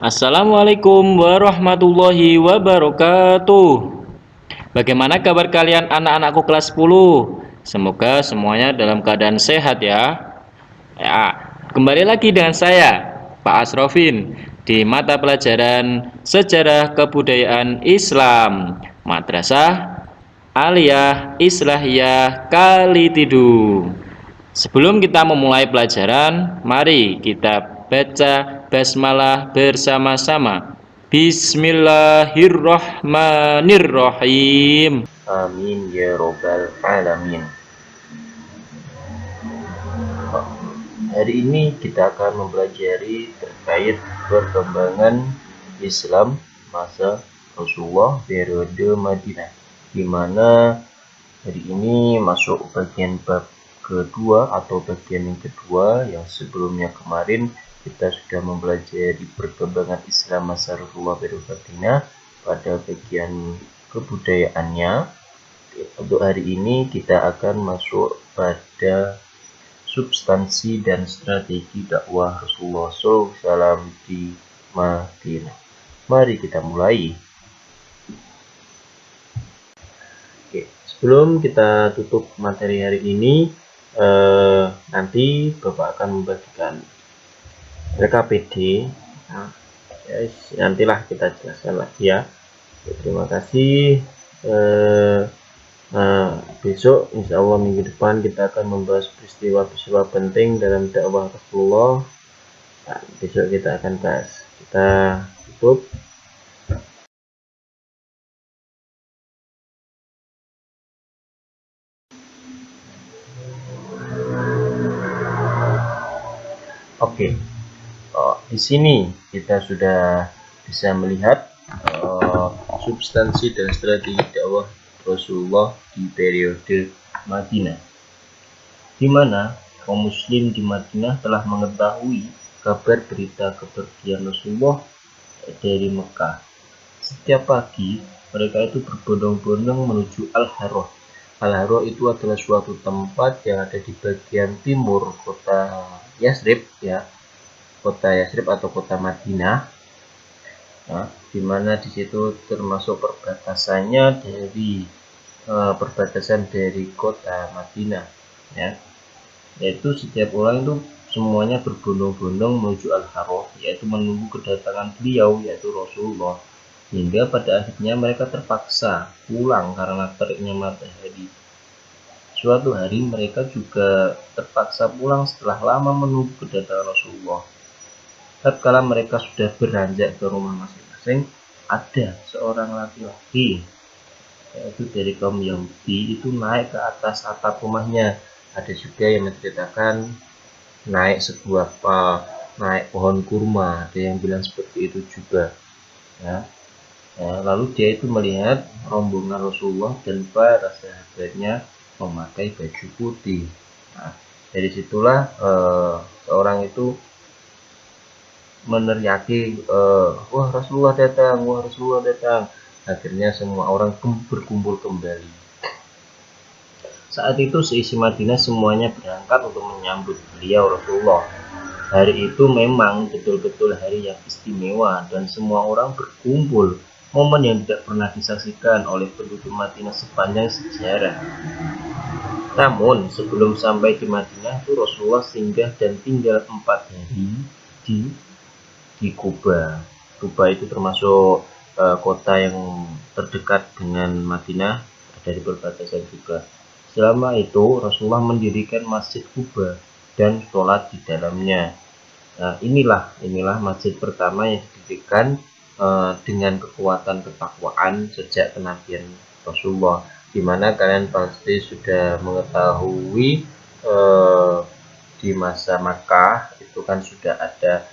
Assalamualaikum warahmatullahi wabarakatuh. Bagaimana kabar kalian anak-anakku kelas 10? Semoga semuanya dalam keadaan sehat ya. Kembali lagi dengan saya, Pak Asrofin, di mata pelajaran Sejarah Kebudayaan Islam, Madrasah Aliyah Islahiyah Kalitidu. Sebelum kita memulai pelajaran, mari kita baca basmalah bersama-sama. Bismillahirrahmanirrahim. Amin ya robbal alamin. Hari ini kita akan mempelajari terkait perkembangan Islam masa Rasulullah periode Madinah, di mana hari ini masuk bagian bab kedua atau bagian yang kedua, yang sebelumnya kemarin kita sudah mempelajari perkembangan Islam masa Rasulullah periode Madinah pada bagian kebudayaannya. Untuk hari ini kita akan masuk pada substansi dan strategi dakwah Rasulullah SAW di Madinah. Mari kita mulai. Oke, sebelum kita tutup materi hari ini, nanti Bapak akan membagikan RKPD. Nah, nantilah kita jelaskan lagi ya. Terima kasih. Besok insya Allah minggu depan kita akan membahas peristiwa-peristiwa penting dalam dakwah Rasulullah. Nah, besok kita akan bahas. Kita tutup. Oke, di sini kita sudah bisa melihat substansi dan strategi dakwah Rasulullah di periode Madinah, di mana kaum muslim di Madinah telah mengetahui kabar berita kepergian Rasulullah dari Mekah. Setiap pagi mereka itu berbondong-bondong menuju Al-Harrah. Al-Harrah itu adalah suatu tempat yang ada di bagian timur kota Yasrib ya, kota Yasrib atau kota Madinah. Nah, di mana di situ termasuk perbatasannya dari perbatasan dari kota Madinah ya. Yaitu setiap orang itu semuanya berbondong-bondong menuju Al-Harrah, yaitu menunggu kedatangan beliau, yaitu Rasulullah. Hingga pada akhirnya mereka terpaksa pulang karena teriknya matahari. Suatu hari mereka juga terpaksa pulang setelah lama menunggu kedatangan Rasulullah. Tatkala mereka sudah beranjak ke rumah masing-masing, ada seorang laki-laki, yaitu dari kaum Yahudi, itu naik ke atas atap rumahnya. Ada juga yang menceritakan naik naik pohon kurma, ada yang bilang seperti itu juga ya. Lalu dia itu melihat rombongan Rasulullah dan para sahabatnya memakai baju putih. Nah, dari situlah seorang itu meneriaki, wah Rasulullah datang, wah Rasulullah datang. Akhirnya semua orang berkumpul kembali. Saat itu seisi Madinah semuanya berangkat untuk menyambut beliau Rasulullah. Hari itu memang betul-betul hari yang istimewa dan semua orang berkumpul, momen yang tidak pernah disaksikan oleh penduduk Madinah sepanjang sejarah. Namun sebelum sampai di Madinah itu Rasulullah singgah dan tinggal 4 hari di Kuba. Kuba itu termasuk kota yang terdekat dengan Madinah, dari perbatasan juga. Selama itu Rasulullah mendirikan Masjid Kuba dan sholat di dalamnya. Nah, inilah masjid pertama yang didirikan dengan kekuatan ketakwaan sejak kenabian Rasulullah, di mana kalian pasti sudah mengetahui di masa Makkah itu kan sudah ada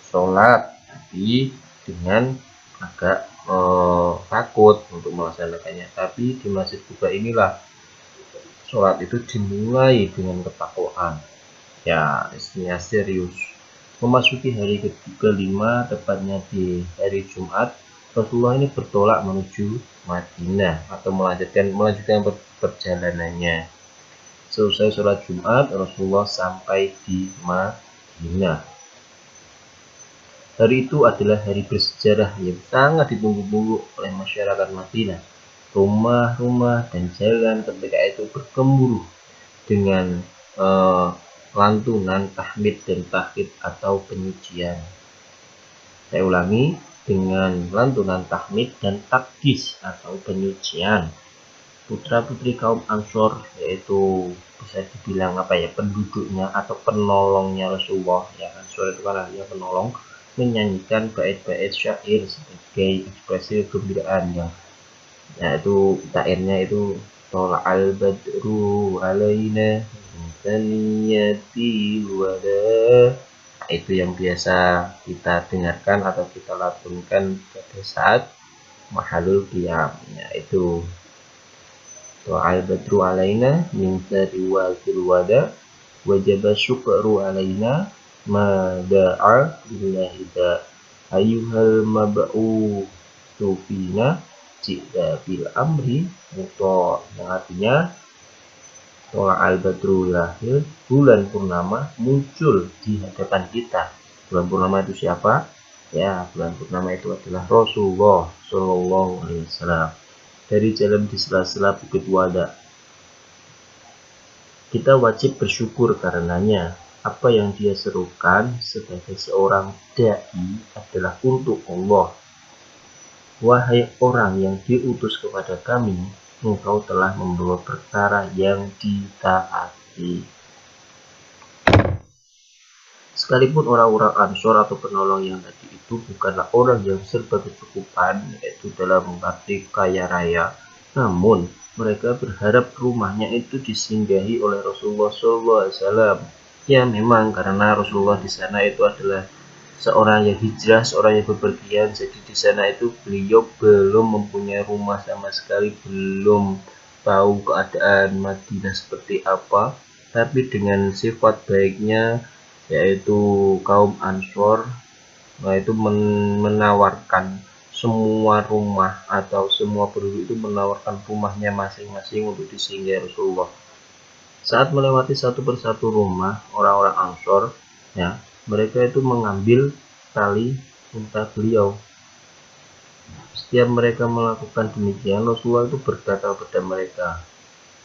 sholat, tapi dengan agak takut untuk melaksanakannya. Tapi di Masjid Kuba inilah sholat itu dimulai dengan ketakwaan. Ya, istinya serius. Memasuki hari ke-5, tepatnya di hari Jumat, Rasulullah ini bertolak menuju Madinah atau melanjutkan perjalanannya. Selesai sholat Jumat, Rasulullah sampai di Madinah. Hari itu adalah hari bersejarah yang sangat ditunggu-tunggu oleh masyarakat Madinah. Rumah-rumah dan jalan ketika itu bergemuruh dengan lantunan tahmid dan tahlil atau penyucian. Saya ulangi, dengan lantunan tahmid dan takdis atau penyucian. Putra-putri kaum Ansor, yaitu bisa dibilang penduduknya atau penolongnya Rasulullah, ya Ansor itu kan artinya penolong, menyanyikan bait-bait syair sebagai ekspresi kegembiraan yang yaitu syairnya itu tola'al badru alaina saniyati wada. Itu yang biasa kita dengarkan atau kita latunkan pada saat mahalul qiyam, yaitu tola'al badru alaina min sariwatil wada wajaba syukru alaina mada'a billahi da ayyuhal mab'u tufina jika bil amri muto, yang artinya Tola al-badru lahir, bulan purnama muncul di hadapan kita. Bulan purnama itu siapa? Ya, bulan purnama itu adalah Rasulullah Shallallahu Alaihi Wasallam. Dari jalan di sela-sela Bukit Wada, kita wajib bersyukur karenanya. Apa yang dia serukan sebagai seorang da'i adalah untuk Allah. Wahai orang yang diutus kepada kami, engkau telah membawa perkara yang ditaati. Sekalipun orang-orang Ansor atau penolong yang tadi itu bukanlah orang yang serba kecukupan, yaitu dalam arti kaya raya, namun mereka berharap rumahnya itu disinggahi oleh Rasulullah SAW. Ya memang karena Rasulullah di sana itu adalah seorang yang hijrah, seorang yang bepergian, jadi di sana itu beliau belum mempunyai rumah sama sekali, belum tahu keadaan Madinah seperti apa, tapi dengan sifat baiknya yaitu kaum Ansor, itu menawarkan semua rumah atau semua penduduk itu menawarkan rumahnya masing-masing untuk disinggahi Rasulullah. Saat melewati satu persatu rumah orang-orang Ansor, ya, mereka itu mengambil tali unta beliau. Setiap mereka melakukan demikian, Rasulullah itu berkata kepada mereka,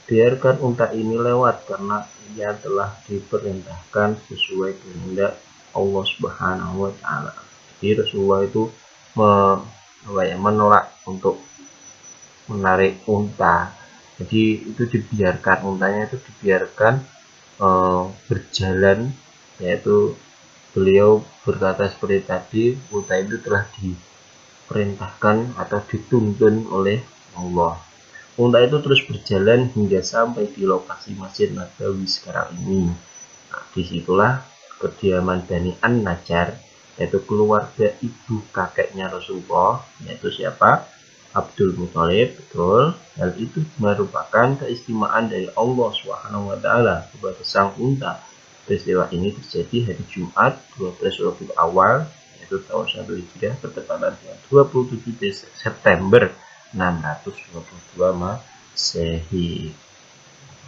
biarkan unta ini lewat karena ia telah diperintahkan sesuai kehendak Allah Subhanahu wa Ta'ala. Jadi Rasulullah itu menolak untuk menarik unta. Jadi itu dibiarkan, untanya itu dibiarkan berjalan, yaitu beliau berkata seperti tadi, unta itu telah diperintahkan atau dituntun oleh Allah. Unta itu terus berjalan hingga sampai di lokasi Masjid Nabawi sekarang ini. Nah, disitulah kediaman Bani An-Najjar, yaitu keluarga ibu kakeknya Rasulullah, yaitu siapa? Abdul Muthalib. Betul. Hal itu merupakan keistimewaan dari Allah Subhanahu wa Ta'ala kepada sang unta. Peristiwa ini terjadi hari Jumat 12 Rabiul Awal, yaitu tahun 1 Hijriah, bertepatan dengan 27 September 622 Masehi.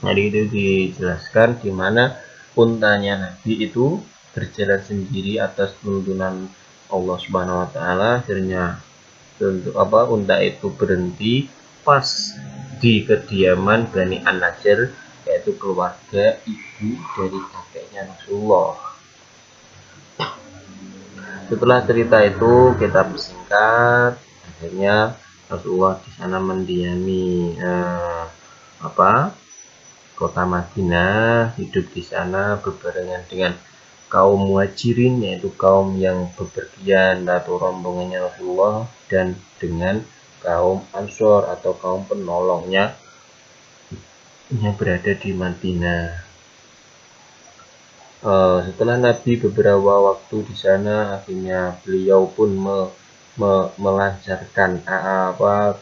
Jadi itu dijelaskan di mana untanya Nabi itu berjalan sendiri atas tuntunan Allah Subhanahu wa Ta'ala. Akhirnya unta itu berhenti pas di kediaman Bani An-Najjar, yaitu keluarga ibu dari kakeknya Rasulullah. Setelah cerita itu kita persingkat, akhirnya Rasulullah di sana mendiami kota Madinah, hidup di sana berbarengan dengan kaum muhajirin, yaitu kaum yang bepergian atau rombongannya Rasulullah, dan dengan kaum Ansor atau kaum penolongnya yang berada di Madinah. Setelah Nabi beberapa waktu di sana, akhirnya beliau pun melancarkan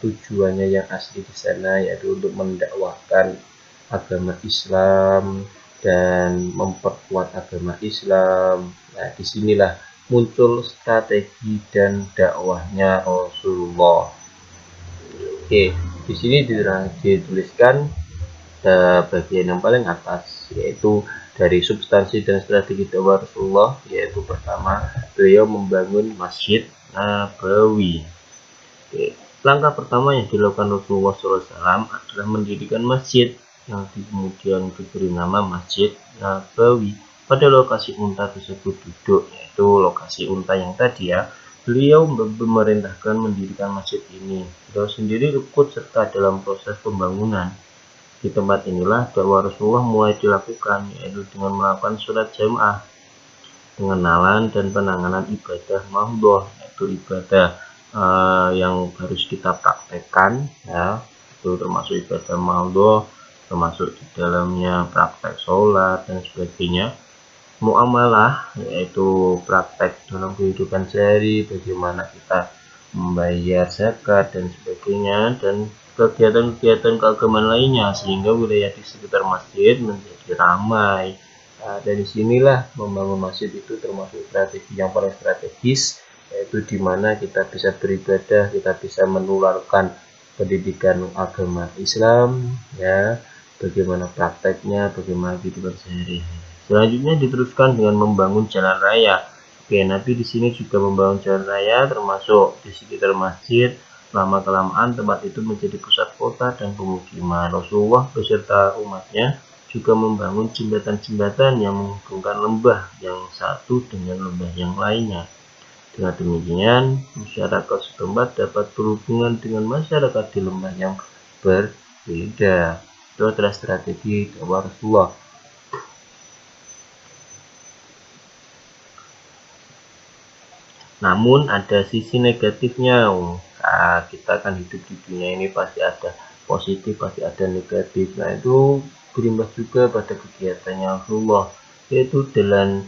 tujuannya yang asli di sana, yaitu untuk mendakwahkan agama Islam dan memperkuat agama Islam. Nah, disinilah muncul strategi dan dakwahnya Rasulullah. Oke, di sini dituliskan bagian yang paling atas, yaitu dari substansi dan strategi dakwah Rasulullah, yaitu pertama, beliau membangun Masjid Nabawi. Oke. Langkah pertama yang dilakukan Rasulullah SAW adalah mendirikan masjid yang kemudian diberi nama Masjid Nabawi pada lokasi unta tersebut duduk, yaitu lokasi unta yang tadi ya. Beliau memerintahkan mendirikan masjid ini. Beliau sendiri ikut serta dalam proses pembangunan. Di tempat inilah dakwah Rasulullah mulai dilakukan, yaitu dengan melakukan sholat jamaah, pengenalan dan penanganan ibadah mahdhah, yaitu ibadah yang harus kita praktekkan ya, itu termasuk ibadah mahdhah, termasuk di dalamnya praktek sholat dan sebagainya. Muamalah, yaitu praktek dalam kehidupan sehari, bagaimana kita membayar zakat dan sebagainya, dan kegiatan-kegiatan keagamaan lainnya, sehingga wilayah di sekitar masjid menjadi ramai. Nah, dari sinilah membangun masjid itu termasuk strategi yang paling strategis, yaitu di mana kita bisa beribadah, kita bisa menularkan pendidikan agama Islam ya, bagaimana prakteknya, bagaimana kehidupan sehari. Selanjutnya diteruskan dengan membangun jalan raya. Oke, Nabi di sini juga membangun jalan raya, termasuk di sekitar masjid. Lama kelamaan tempat itu menjadi pusat kota dan pemukiman. Rasulullah beserta umatnya juga membangun jembatan-jembatan yang menghubungkan lembah yang satu dengan lembah yang lainnya. Dengan demikian, masyarakat setempat dapat berhubungan dengan masyarakat di lembah yang berbeda. Itu adalah strategi dakwah Rasulullah. Namun ada sisi negatifnya. Nah, kita kan hidup di dunia ini pasti ada positif, pasti ada negatif. Nah, itu berimbas juga pada kegiatannya Rasulullah, yaitu dengan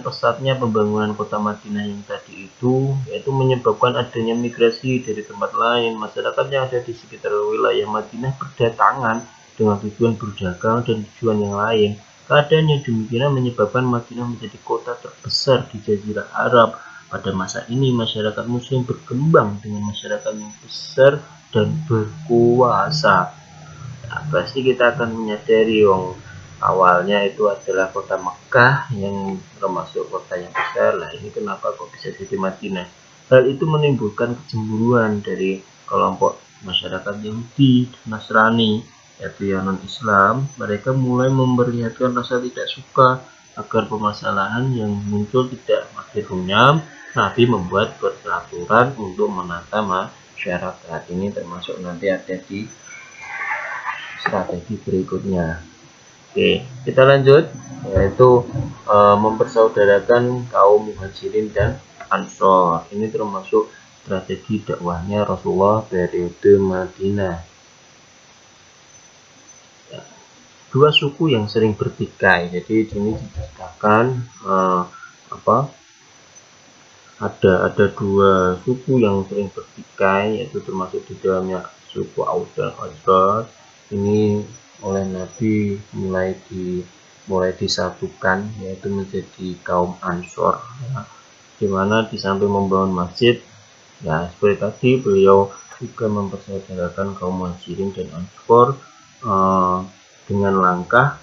pesatnya pembangunan kota Madinah yang tadi itu, yaitu menyebabkan adanya migrasi dari tempat lain. Masyarakat yang ada di sekitar wilayah Madinah berdatangan dengan tujuan berdagang dan tujuan yang lain. Keadaan yang demikian menyebabkan Madinah menjadi kota terbesar di Jazirah Arab. Pada masa ini, masyarakat Muslim berkembang dengan masyarakat yang besar dan berkuasa. Nah, pasti kita akan menyadari, awalnya itu adalah kota Mekah yang termasuk kota yang besar. Nah, ini kenapa kok bisa jadi Madinah? Hal itu menimbulkan kecemburuan dari kelompok masyarakat Yahudi, Nasrani, yaitu yang non-Islam. Mereka mulai memperlihatkan rasa tidak suka agar permasalahan yang muncul tidak makin runyam. Nabi membuat peraturan untuk menata masyarakat. Ini termasuk nanti ada di strategi berikutnya. Oke, kita lanjut, yaitu mempersaudarakan kaum muhajirin dan ansor. Ini termasuk strategi dakwahnya Rasulullah periode Madinah. Ya, dua suku yang sering bertikai. Jadi ini diceritakan ada dua suku yang sering bertikai, yaitu termasuk di dalamnya suku Aus dan Khazraj. Ini oleh Nabi mulai disatukan, yaitu menjadi kaum Ansor ya. Dimana di samping membangun masjid ya, seperti tadi beliau juga mempersaudarakan kaum Muhajirin dan Ansor dengan langkah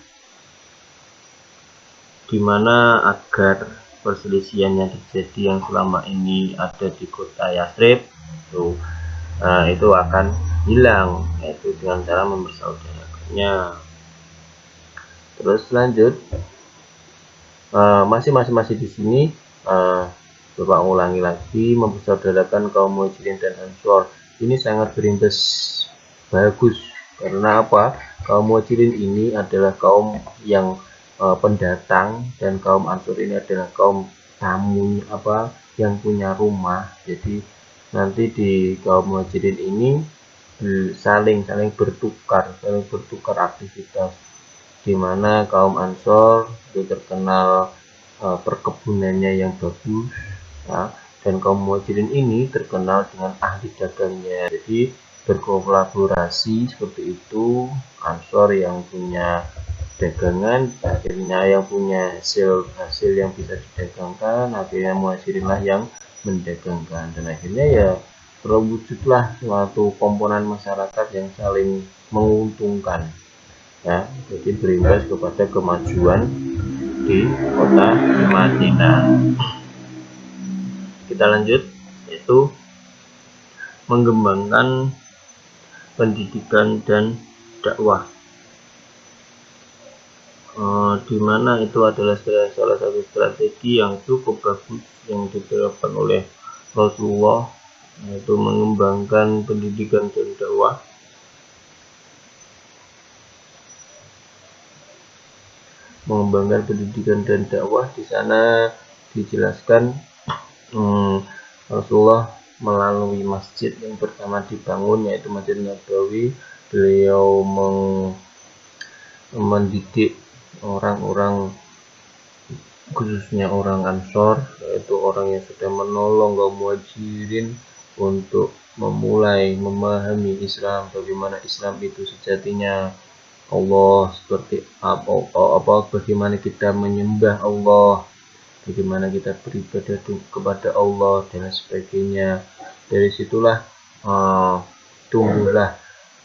dimana agar perselisihan yang terjadi yang selama ini ada di kota Yathrib itu akan hilang, yaitu dengan cara mempersaudarakannya. Terus lanjut, masih di sini Bapak ulangi lagi, mempersaudarakan kaum Muhajirin dan Ansor. Ini sangat berimbas bagus karena apa? Kaum Muhajirin ini adalah kaum yang pendatang, dan kaum Ansor ini adalah kaum tamu yang punya rumah. Jadi nanti di kaum Muhajirin ini saling bertukar aktivitas, di mana kaum Ansor itu terkenal perkebunannya yang bagus ya, dan kaum Muhajirin ini terkenal dengan ahli dagangnya. Jadi berkolaborasi seperti itu, Ansor yang punya dagangan akhirnya yang punya hasil yang bisa didagangkan, akhirnya Muhajirin lah yang mendagangkan, dan akhirnya ya terwujudlah suatu komponen masyarakat yang saling menguntungkan. ya, jadi berimbas kepada kemajuan di kota Madinah. Kita lanjut, yaitu mengembangkan pendidikan dan dakwah, di mana itu adalah salah satu strategi yang cukup bagus yang diterapkan oleh Rasulullah, yaitu mengembangkan pendidikan dan dakwah. Mengembangkan pendidikan dan dakwah di sana dijelaskan Rasulullah melalui masjid yang pertama dibangun, yaitu Masjid Nabawi. Beliau mendidik orang-orang, khususnya orang Ansor, yaitu orang yang sudah menolong kaum Muhajirin untuk memulai memahami Islam, bagaimana Islam itu sejatinya Allah, seperti bagaimana kita menyembah Allah, bagaimana kita beribadah kepada Allah dan sebagainya. Dari situlah tumbuhlah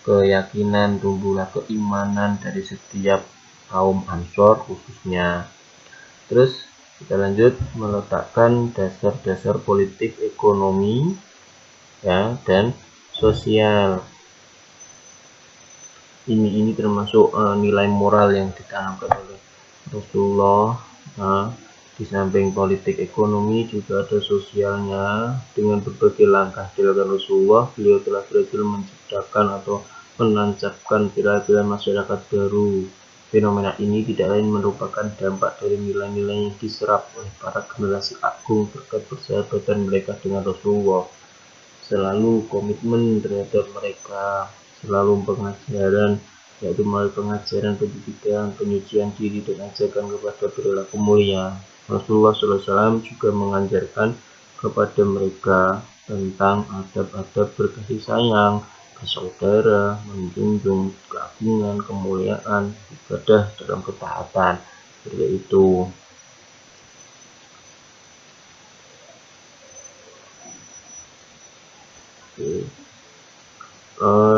keyakinan, tumbuhlah keimanan dari setiap kaum Ansor khususnya. Terus kita lanjut meletakkan dasar-dasar politik, ekonomi, ya, dan sosial. Ini termasuk nilai moral yang ditanamkan oleh Rasulullah. Di samping politik ekonomi juga ada sosialnya. Dengan berbagai langkah dilakukan Rasulullah, beliau telah berhasil menciptakan atau menancapkan pilar-pilar masyarakat baru. Fenomena ini tidak lain merupakan dampak dari nilai-nilai yang diserap oleh para generasi agung berkat persahabatan mereka dengan Rasulullah. Selalu komitmen terhadap mereka, selalu pengajaran, yaitu melalui pengajaran pendidikan, penyucian diri, dan ajakan kepada perilaku mulia. Rasulullah SAW juga mengajarkan kepada mereka tentang adab-adab berkasih sayang, bersaudara, menjunjung keagungan, kemuliaan, ibadah dalam ketaatan, seperti itu.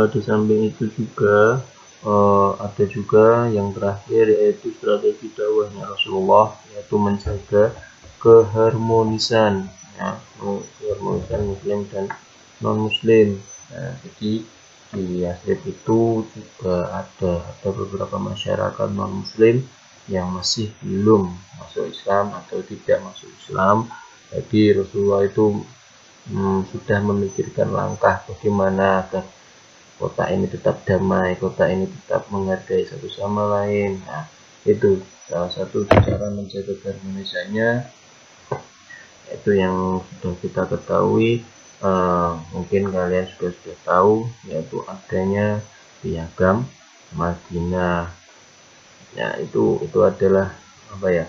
Di samping itu juga ada juga yang terakhir, yaitu strategi dakwahnya Rasulullah, yaitu menjaga keharmonisan, ya, keharmonisan muslim dan non muslim. Jadi di Yathrib itu juga ada beberapa masyarakat non muslim yang masih belum masuk Islam atau tidak masuk Islam. Jadi Rasulullah itu sudah memikirkan langkah bagaimana agar kota ini tetap damai, kota ini tetap menghargai satu sama lain. Nah, itu salah satu cara menjaga keharmonisannya, itu yang sudah kita ketahui. Mungkin kalian sudah tahu, yaitu adanya piagam Madinah. Ya, itu adalah apa ya,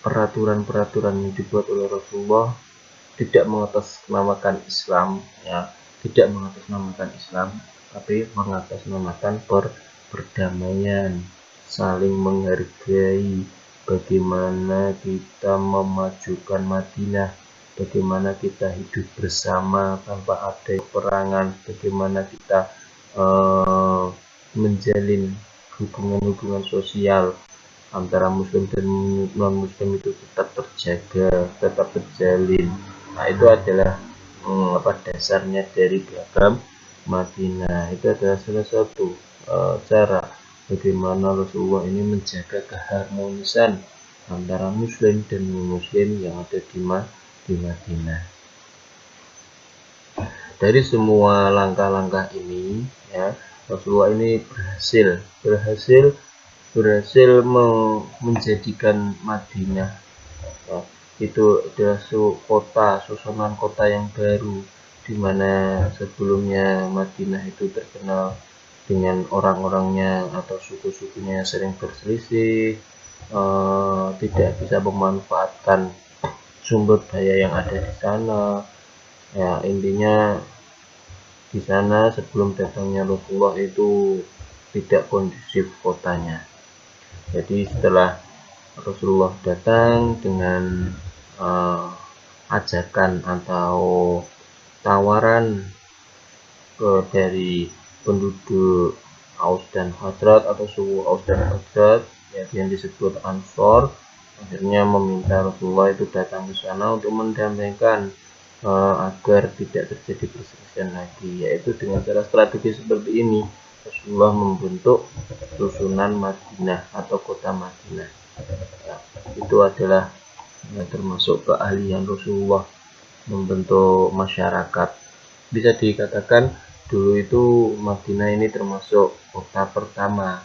peraturan-peraturan yang dibuat oleh Rasulullah, tidak mengatasnamakan Islam, ya, tidak mengatasnamakan Islam, tapi mengatasnamakan perdamaian, saling menghargai, bagaimana kita memajukan Madinah, bagaimana kita hidup bersama tanpa ada peperangan, bagaimana kita menjalin hubungan-hubungan sosial antara muslim dan non muslim itu tetap terjaga, tetap terjalin. Nah, itu adalah dasarnya dari piagam Madinah. Itu adalah salah satu cara bagaimana Rasulullah ini menjaga keharmonisan antara muslim dan non muslim yang ada di Madinah. Dari semua langkah-langkah ini, ya, Rasulullah ini berhasil menjadikan Madinah, ya, itu adalah susunan kota yang baru, di mana sebelumnya Madinah itu terkenal dengan orang-orangnya atau suku-sukunya sering berselisih, tidak bisa memanfaatkan sumber daya yang ada di sana. Ya, intinya di sana sebelum datangnya Rasulullah itu tidak kondusif kotanya. Jadi setelah Rasulullah datang dengan ajakan atau tawaran dari penduduk Aus dan Khazraj atau suku Aus dan Khazraj, yaitu yang disebut Ansor, akhirnya meminta Rasulullah itu datang ke sana untuk mendamaikan agar tidak terjadi perselisihan lagi, yaitu dengan cara strategi seperti ini Rasulullah membentuk susunan Madinah atau kota Madinah. Nah, itu adalah termasuk keahlian Rasulullah membentuk masyarakat. Bisa dikatakan dulu itu Madinah ini termasuk kota pertama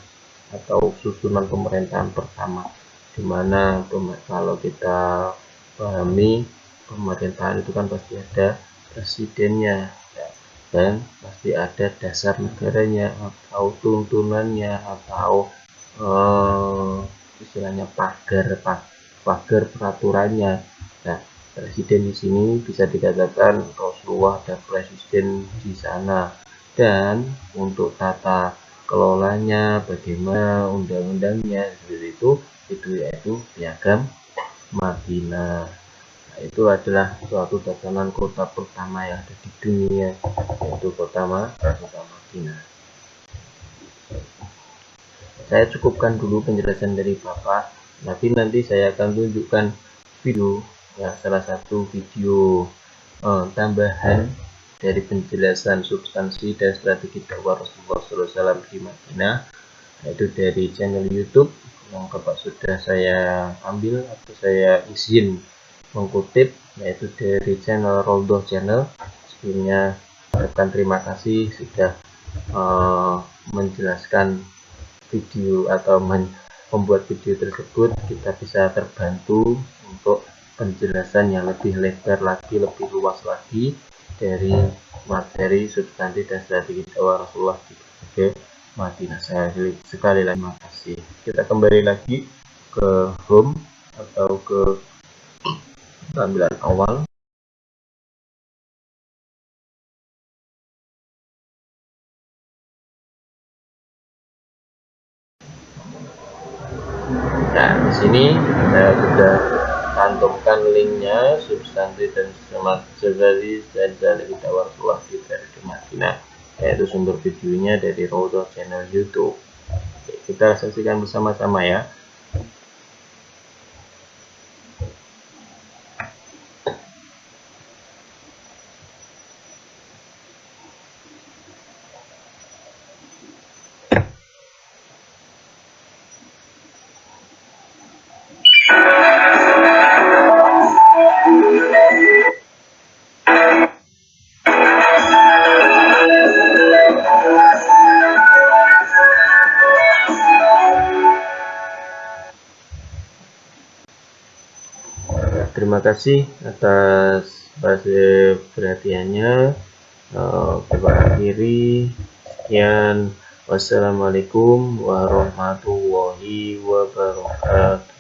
atau susunan pemerintahan pertama, di mana kalau kita pahami pemerintahan itu kan pasti ada presidennya dan pasti ada dasar negaranya atau tuntunannya atau istilahnya pagar peraturannya. Nah, presiden di sini bisa dikatakan Rasulullah ada presiden di sana, dan untuk tata kelolanya, bagaimana undang-undangnya seperti itu yaitu Piagam Madinah. Nah, itu adalah suatu tatanan kota pertama yang ada di dunia, yaitu kota Madinah. Saya cukupkan dulu penjelasan dari Bapak, tapi nanti saya akan tunjukkan video, ya, salah satu video tambahan dari penjelasan substansi dan strategi dakwah Rasulullah SAW di Madinah, yaitu dari channel YouTube yang Bapak sudah saya ambil atau saya izin mengutip, yaitu dari channel Roldoh Channel. Sebelumnya ucapkan terima kasih sudah menjelaskan video atau membuat video tersebut. Kita bisa terbantu untuk penjelasan yang lebih lebar lagi, lebih luas lagi dari materi substansi dan strategi dakwah Rasulullah di berbagai Madinah. Sekali lagi terima kasih. Kita kembali lagi ke home atau ke tampilan awal. Nah, di sini saya sudah cantumkan linknya, substansi dan strategi dakwah Rasulullah di Madinah, yaitu sumber videonya dari Roldoh channel YouTube. Oke, kita saksikan bersama-sama ya. Terima kasih atas perhatiannya. Kita akhiri. Sekian. Wassalamualaikum warahmatullahi wabarakatuh.